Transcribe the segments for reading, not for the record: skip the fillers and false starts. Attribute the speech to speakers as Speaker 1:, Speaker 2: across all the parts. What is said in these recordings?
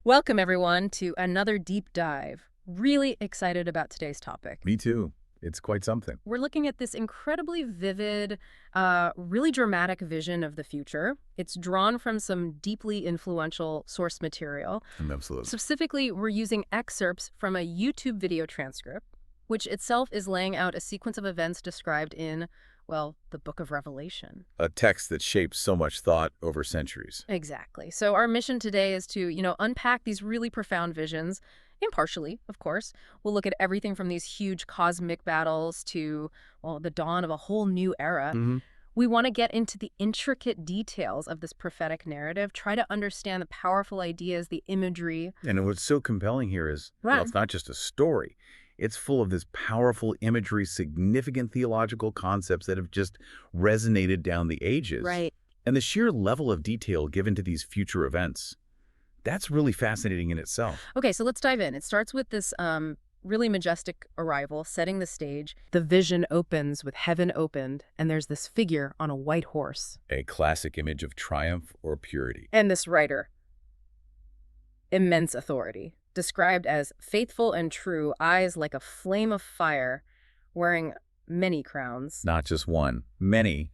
Speaker 1: Welcome, everyone, to another deep dive. Really excited about today's topic.
Speaker 2: Me too. It's quite something.
Speaker 1: We're looking at this incredibly vivid, really dramatic vision of the future. It's drawn from some deeply influential source material.
Speaker 2: Absolutely.
Speaker 1: Specifically, we're using excerpts from a YouTube video transcript, which itself is laying out a sequence of events described in, well, the Book of Revelation.
Speaker 2: A text that shapes so much thought over centuries.
Speaker 1: Exactly. So our mission today is to, unpack these really profound visions, impartially, of course. We'll look at everything from these huge cosmic battles to, well, the dawn of a whole new era.
Speaker 2: hmm
Speaker 1: We want to get into the intricate details of this prophetic narrative, try to understand the powerful ideas, the imagery.
Speaker 2: And what's so compelling here is, well,
Speaker 1: Right.
Speaker 2: it's not just a story. It's full of this powerful imagery, significant theological concepts that have just resonated down the ages.
Speaker 1: Right.
Speaker 2: And the sheer level of detail given to these future events, that's really fascinating in itself.
Speaker 1: Okay, so let's dive in. It starts with this really majestic arrival, setting the stage. The vision opens with heaven opened, and there's this figure on a white horse.
Speaker 2: A classic image of triumph or purity.
Speaker 1: And this rider, immense authority, described as faithful and true, eyes like a flame of fire, wearing many crowns.
Speaker 2: Not just one, many,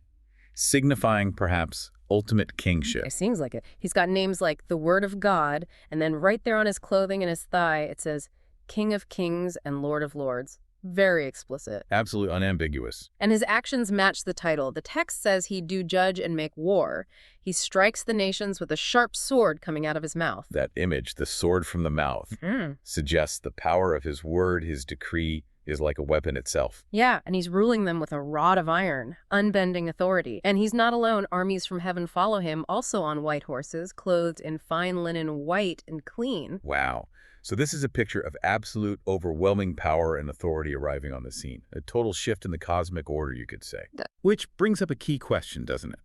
Speaker 2: signifying perhaps ultimate kingship.
Speaker 1: It seems like it. He's got names like the Word of God, and then right there on his clothing and his thigh, it says King of Kings and Lord of Lords. Very explicit.
Speaker 2: Absolutely unambiguous.
Speaker 1: And his actions match the title. The text says he do judge and make war. He strikes the nations with a sharp sword coming out of his mouth.
Speaker 2: That image, the sword from the mouth, suggests the power of his word, his decree, is like a weapon itself.
Speaker 1: Yeah, and he's ruling them with a rod of iron, unbending authority. And he's not alone. Armies from heaven follow him, also on white horses, clothed in fine linen, white and clean.
Speaker 2: Wow. So this is a picture of absolute, overwhelming power and authority arriving on the scene. A total shift in the cosmic order, you could say. Which brings up a key question, doesn't it?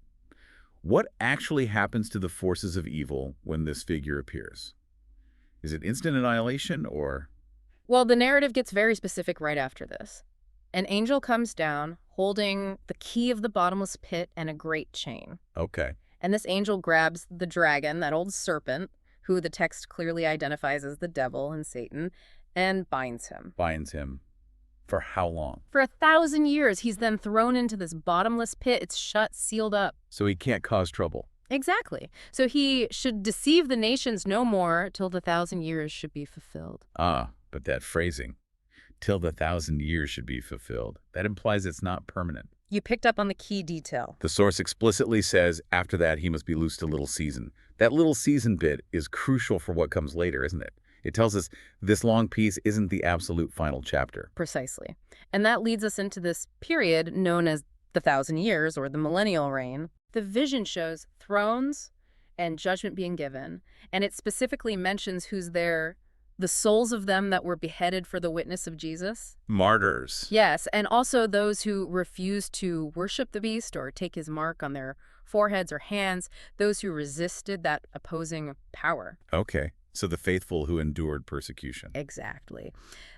Speaker 2: What actually happens to the forces of evil when this figure appears? Is it instant annihilation or...
Speaker 1: Well, the narrative gets very specific right after this. An angel comes down, holding the key of the bottomless pit and a great chain.
Speaker 2: Okay.
Speaker 1: And this angel grabs the dragon, that old serpent, who the text clearly identifies as the devil and Satan, and binds him.
Speaker 2: Binds him. For how long?
Speaker 1: For 1,000 years, he's then thrown into this bottomless pit. It's shut, sealed up.
Speaker 2: So he can't cause trouble.
Speaker 1: Exactly. So he should deceive the nations no more till the 1,000 years should be fulfilled.
Speaker 2: Ah, but that phrasing, till the 1,000 years should be fulfilled, that implies it's not permanent.
Speaker 1: You picked up on the key detail.
Speaker 2: The source explicitly says after that he must be loosed a little season. That little season bit is crucial for what comes later, isn't it? It tells us this long piece isn't the absolute final chapter.
Speaker 1: Precisely. And that leads us into this period known as the 1,000 years or the millennial reign. The vision shows thrones and judgment being given, and it specifically mentions who's there. The souls of them that were beheaded for the witness of Jesus.
Speaker 2: Martyrs.
Speaker 1: Yes, and also those who refuse to worship the beast or take his mark on their foreheads or hands, those who resisted that opposing power.
Speaker 2: Okay, so the faithful who endured persecution.
Speaker 1: Exactly.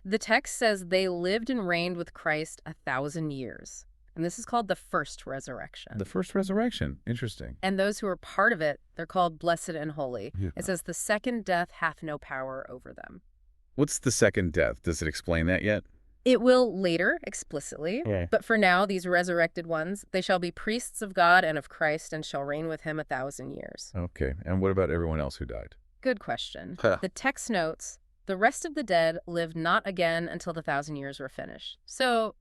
Speaker 1: The text says they lived and reigned with Christ 1,000 years. And this is called the first resurrection.
Speaker 2: The first resurrection. Interesting.
Speaker 1: And those who are part of it, they're called blessed and holy.
Speaker 2: Yeah.
Speaker 1: It says the second death hath no power over them.
Speaker 2: What's the second death? Does it explain that yet?
Speaker 1: It will later, explicitly.
Speaker 2: Yeah.
Speaker 1: But for now, these resurrected ones, they shall be priests of God and of Christ and shall reign with him 1,000 years.
Speaker 2: Okay, and what about everyone else who died?
Speaker 1: Good question.
Speaker 2: Huh.
Speaker 1: The text notes, the rest of the dead lived not again until the 1,000 years were finished. So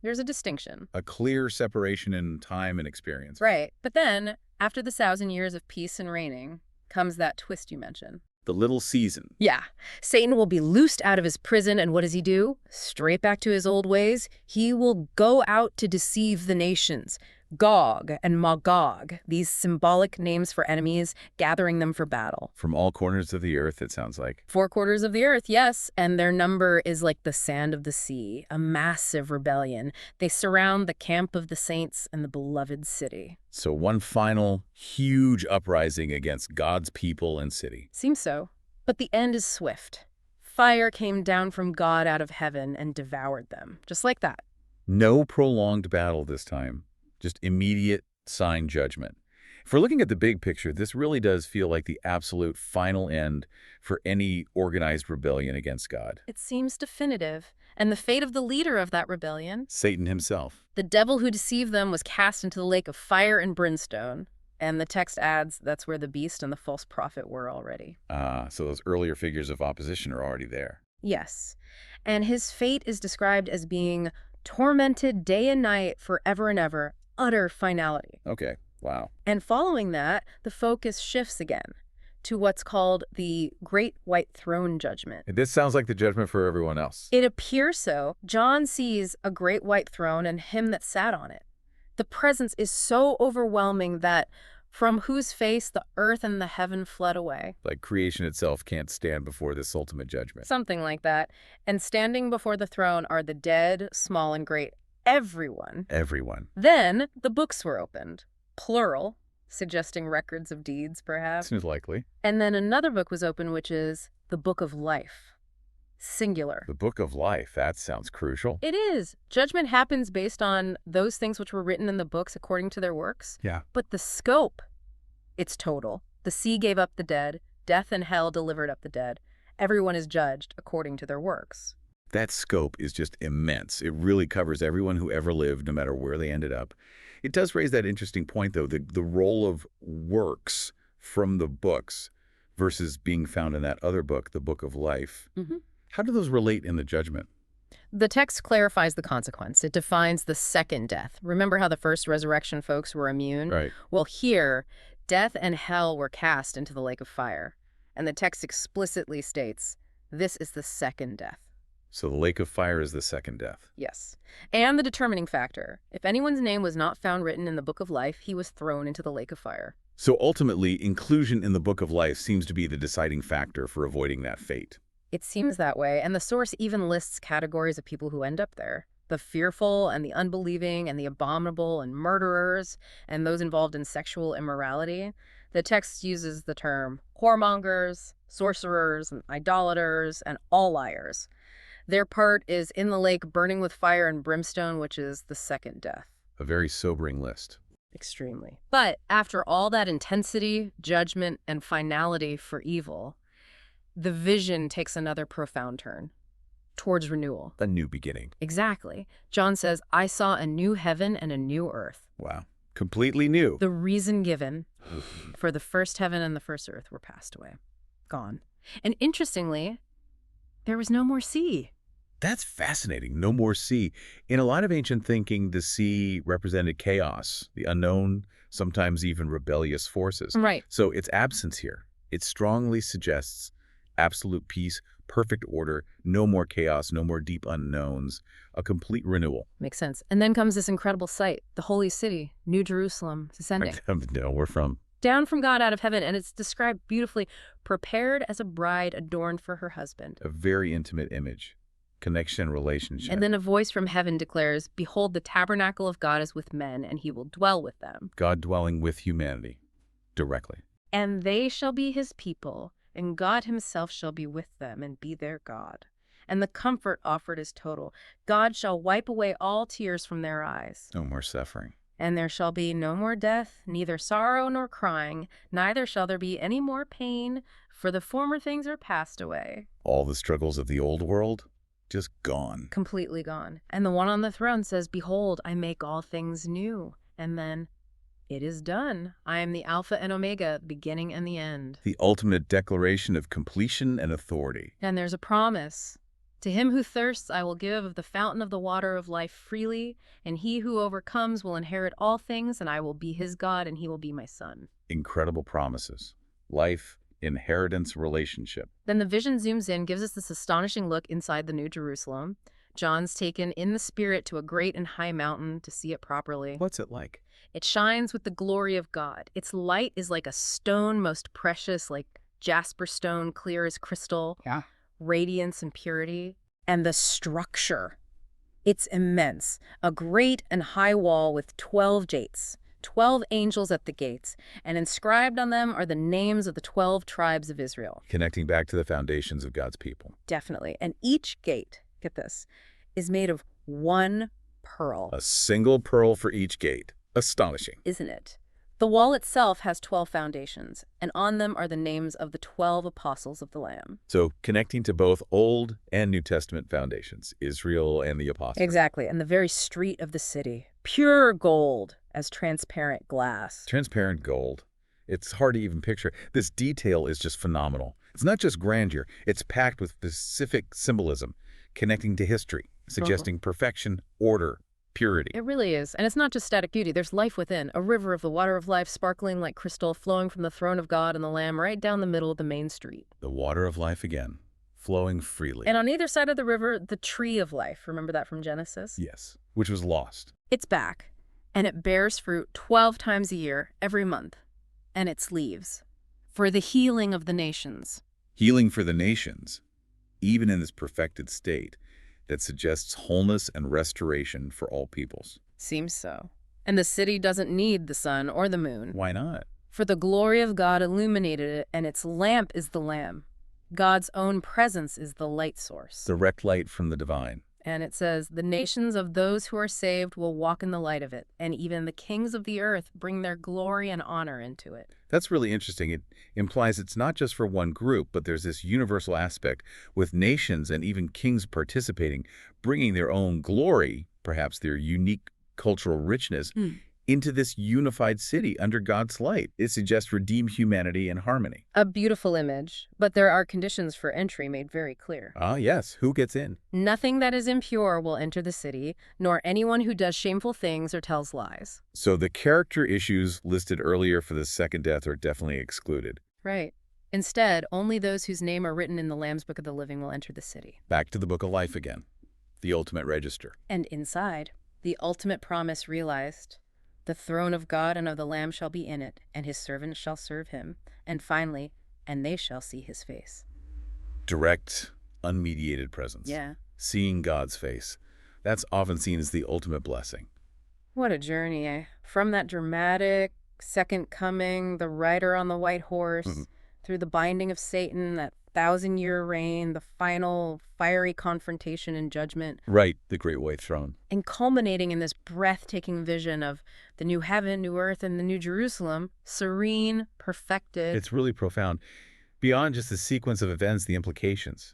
Speaker 1: there's a distinction.
Speaker 2: A clear separation in time and experience.
Speaker 1: Right. But then, after the 1,000 years of peace and reigning, comes that twist you mentioned.
Speaker 2: The little season.
Speaker 1: Yeah. Satan will be loosed out of his prison, and what does he do? Straight back to his old ways. He will go out to deceive the nations. Gog and Magog, these symbolic names for enemies, gathering them for battle.
Speaker 2: From all corners of the earth, it sounds like.
Speaker 1: 4 quarters of the earth, yes, and their number is like the sand of the sea, a massive rebellion. They surround the camp of the saints and the beloved city.
Speaker 2: So one final, huge uprising against God's people and city.
Speaker 1: Seems so. But the end is swift. Fire came down from God out of heaven and devoured them, just like that.
Speaker 2: No prolonged battle this time. Just immediate sign judgment. If we're looking at the big picture, this really does feel like the absolute final end for any organized rebellion against God.
Speaker 1: It seems definitive. And the fate of the leader of that rebellion,
Speaker 2: Satan himself.
Speaker 1: the devil who deceived them, was cast into the lake of fire and brimstone. And the text adds that's where the beast and the false prophet were already.
Speaker 2: So those earlier figures of opposition are already there.
Speaker 1: Yes. And his fate is described as being tormented day and night forever and ever, utter finality.
Speaker 2: Okay, wow.
Speaker 1: And following that, the focus shifts again to what's called the Great White Throne Judgment.
Speaker 2: This sounds like the judgment for everyone else.
Speaker 1: It appears so. John sees a great white throne and him that sat on it. The presence is so overwhelming that from whose face the earth and the heaven fled away.
Speaker 2: Like creation itself can't stand before this ultimate judgment.
Speaker 1: Something like that. And standing before the throne are the dead, small and great, everyone.
Speaker 2: Everyone.
Speaker 1: Then the books were opened, plural, suggesting records of deeds, perhaps.
Speaker 2: Seems likely.
Speaker 1: And then another book was opened, which is the Book of Life, singular.
Speaker 2: The Book of Life, that sounds crucial.
Speaker 1: It is. Judgment happens based on those things which were written in the books according to their works.
Speaker 2: Yeah.
Speaker 1: But the scope, it's total. The sea gave up the dead. Death and hell delivered up the dead. Everyone is judged according to their works.
Speaker 2: That scope is just immense. It really covers everyone who ever lived, no matter where they ended up. It does raise that interesting point, though, the role of works from the books versus being found in that other book, the Book of Life.
Speaker 1: Mm-hmm.
Speaker 2: How do those relate in the judgment?
Speaker 1: The text clarifies the consequence. It defines the second death. Remember how the first resurrection folks were immune?
Speaker 2: Right.
Speaker 1: Well, here, death and hell were cast into the lake of fire. And the text explicitly states, this is the second death.
Speaker 2: So the lake of fire is the second death.
Speaker 1: Yes. And the determining factor. If anyone's name was not found written in the Book of Life, he was thrown into the lake of fire.
Speaker 2: So ultimately, inclusion in the Book of Life seems to be the deciding factor for avoiding that fate.
Speaker 1: It seems that way, and the source even lists categories of people who end up there. The fearful and the unbelieving and the abominable and murderers and those involved in sexual immorality. The text uses the term whoremongers, sorcerers, and idolaters, and all liars. Their part is in the lake burning with fire and brimstone, which is the second death.
Speaker 2: A very sobering list.
Speaker 1: Extremely. But after all that intensity, judgment, and finality for evil, the vision takes another profound turn towards renewal.
Speaker 2: A new beginning.
Speaker 1: Exactly. John says, I saw a new heaven and a new earth.
Speaker 2: Wow. Completely new.
Speaker 1: The reason given for the first heaven and the first earth were passed away. Gone. And interestingly, there was no more sea.
Speaker 2: That's fascinating. No more sea. In a lot of ancient thinking, the sea represented chaos, the unknown, sometimes even rebellious forces.
Speaker 1: Right.
Speaker 2: So its absence here, it strongly suggests absolute peace, perfect order, no more chaos, no more deep unknowns, a complete renewal.
Speaker 1: Makes sense. And then comes this incredible sight, the holy city, New Jerusalem, descending.
Speaker 2: No, we're from.
Speaker 1: Down from God out of heaven, and it's described beautifully, prepared as a bride adorned for her husband.
Speaker 2: A very intimate image. Connection, relationship.
Speaker 1: And then a voice from heaven declares, behold, the tabernacle of God is with men, and he will dwell with them.
Speaker 2: God dwelling with humanity, directly.
Speaker 1: And they shall be his people, and God himself shall be with them and be their God. And the comfort offered is total. God shall wipe away all tears from their eyes.
Speaker 2: No more suffering.
Speaker 1: And there shall be no more death, neither sorrow nor crying, neither shall there be any more pain, for the former things are passed away.
Speaker 2: All the struggles of the old world, just gone.
Speaker 1: Completely gone. And the one on the throne says, behold, I make all things new. And then, it is done. I am the Alpha and Omega, the beginning and the end.
Speaker 2: The ultimate declaration of completion and authority.
Speaker 1: And there's a promise. To him who thirsts, I will give of the fountain of the water of life freely, and he who overcomes will inherit all things, and I will be his God, and he will be my son.
Speaker 2: Incredible promises. Life, inheritance, relationship.
Speaker 1: Then the vision zooms in, gives us this astonishing look inside the New Jerusalem. John's taken in the spirit to a great and high mountain to see it properly.
Speaker 2: What's it like?
Speaker 1: It shines with the glory of God. Its light is like a stone most precious, like jasper stone, clear as crystal.
Speaker 2: Yeah.
Speaker 1: Radiance and purity. And the structure. It's immense. A great and high wall with 12 gates. 12 angels at the gates, and inscribed on them are the names of the 12 tribes of Israel.
Speaker 2: Connecting back to the foundations of God's people.
Speaker 1: Definitely. And each gate, get this, is made of one pearl.
Speaker 2: A single pearl for each gate. Astonishing.
Speaker 1: Isn't it? The wall itself has 12 foundations, and on them are the names of the 12 apostles of the Lamb.
Speaker 2: So connecting to both Old and New Testament foundations, Israel and the apostles.
Speaker 1: Exactly, and the very street of the city, pure gold as transparent glass.
Speaker 2: Transparent gold. It's hard to even picture. This detail is just phenomenal. It's not just grandeur, it's packed with specific symbolism, connecting to history, suggesting perfection, order, purity.
Speaker 1: It really is. And it's not just static beauty. There's life within, a river of the water of life sparkling like crystal, flowing from the throne of God and the Lamb right down the middle of the main street.
Speaker 2: The water of life again, flowing freely.
Speaker 1: And on either side of the river, the tree of life. Remember that from Genesis?
Speaker 2: Yes, which was lost.
Speaker 1: It's back, and it bears fruit 12 times a year, every month. And its leaves, for the healing of the nations.
Speaker 2: Healing for the nations, even in this perfected state, that suggests wholeness and restoration for all peoples.
Speaker 1: Seems so. And the city doesn't need the sun or the moon.
Speaker 2: Why not?
Speaker 1: For the glory of God illuminated it, and its lamp is the Lamb. God's own presence is the light source.
Speaker 2: Direct light from the divine.
Speaker 1: And it says, the nations of those who are saved will walk in the light of it, and even the kings of the earth bring their glory and honor into it.
Speaker 2: That's really interesting. It implies it's not just for one group, but there's this universal aspect with nations and even kings participating, bringing their own glory, perhaps their unique cultural richness, into this unified city under God's light. It suggests redeemed humanity and harmony.
Speaker 1: A beautiful image, but there are conditions for entry made very clear.
Speaker 2: Ah, yes. Who gets in?
Speaker 1: Nothing that is impure will enter the city, nor anyone who does shameful things or tells lies.
Speaker 2: So the character issues listed earlier for the second death are definitely excluded.
Speaker 1: Right. Instead, only those whose name are written in the Lamb's Book of the Living will enter the city.
Speaker 2: Back to the Book of Life again, the ultimate register.
Speaker 1: And inside, the ultimate promise realized. The throne of God and of the Lamb shall be in it, and his servants shall serve him. And finally, and they shall see his face.
Speaker 2: Direct, unmediated presence.
Speaker 1: Yeah.
Speaker 2: Seeing God's face. That's often seen as the ultimate blessing.
Speaker 1: What a journey, eh? From that dramatic second coming, the rider on the white horse, through the binding of Satan, that 1,000-year reign, the final fiery confrontation and judgment.
Speaker 2: Right, the great white throne.
Speaker 1: And culminating in this breathtaking vision of the new heaven, new earth, and the new Jerusalem, serene, perfected.
Speaker 2: It's really profound. Beyond just the sequence of events, the implications.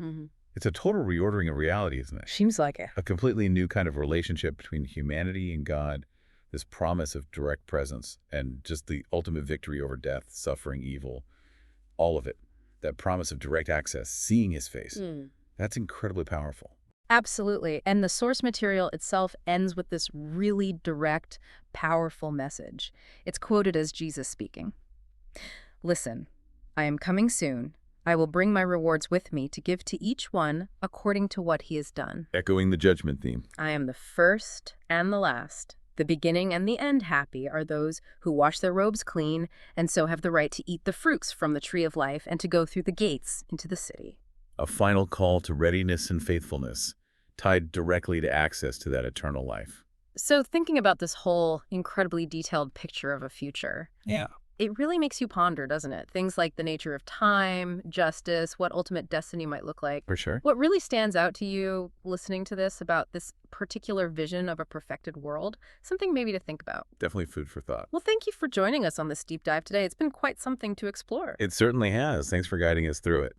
Speaker 2: It's a total reordering of reality, isn't it?
Speaker 1: Seems like it.
Speaker 2: A completely new kind of relationship between humanity and God, this promise of direct presence, and just the ultimate victory over death, suffering, evil, all of it. That promise of direct access, seeing his face. That's incredibly powerful.
Speaker 1: Absolutely. And the source material itself ends with this really direct, powerful message. It's quoted as Jesus speaking. Listen, I am coming soon. I will bring my rewards with me to give to each one according to what he has done.
Speaker 2: Echoing the judgment theme.
Speaker 1: I am the first and the last. The beginning and the end happy are those who wash their robes clean and so have the right to eat the fruits from the tree of life and to go through the gates into the city.
Speaker 2: A final call to readiness and faithfulness, tied directly to access to that eternal life.
Speaker 1: So thinking about this whole incredibly detailed picture of a future, it really makes you ponder, doesn't it? Things like the nature of time, justice, what ultimate destiny might look like.
Speaker 2: For sure.
Speaker 1: What really stands out to you listening to this about this particular vision of a perfected world? Something maybe to think about.
Speaker 2: Definitely food for thought.
Speaker 1: Well, thank you for joining us on this deep dive today. It's been quite something to explore.
Speaker 2: It certainly has. Thanks for guiding us through it.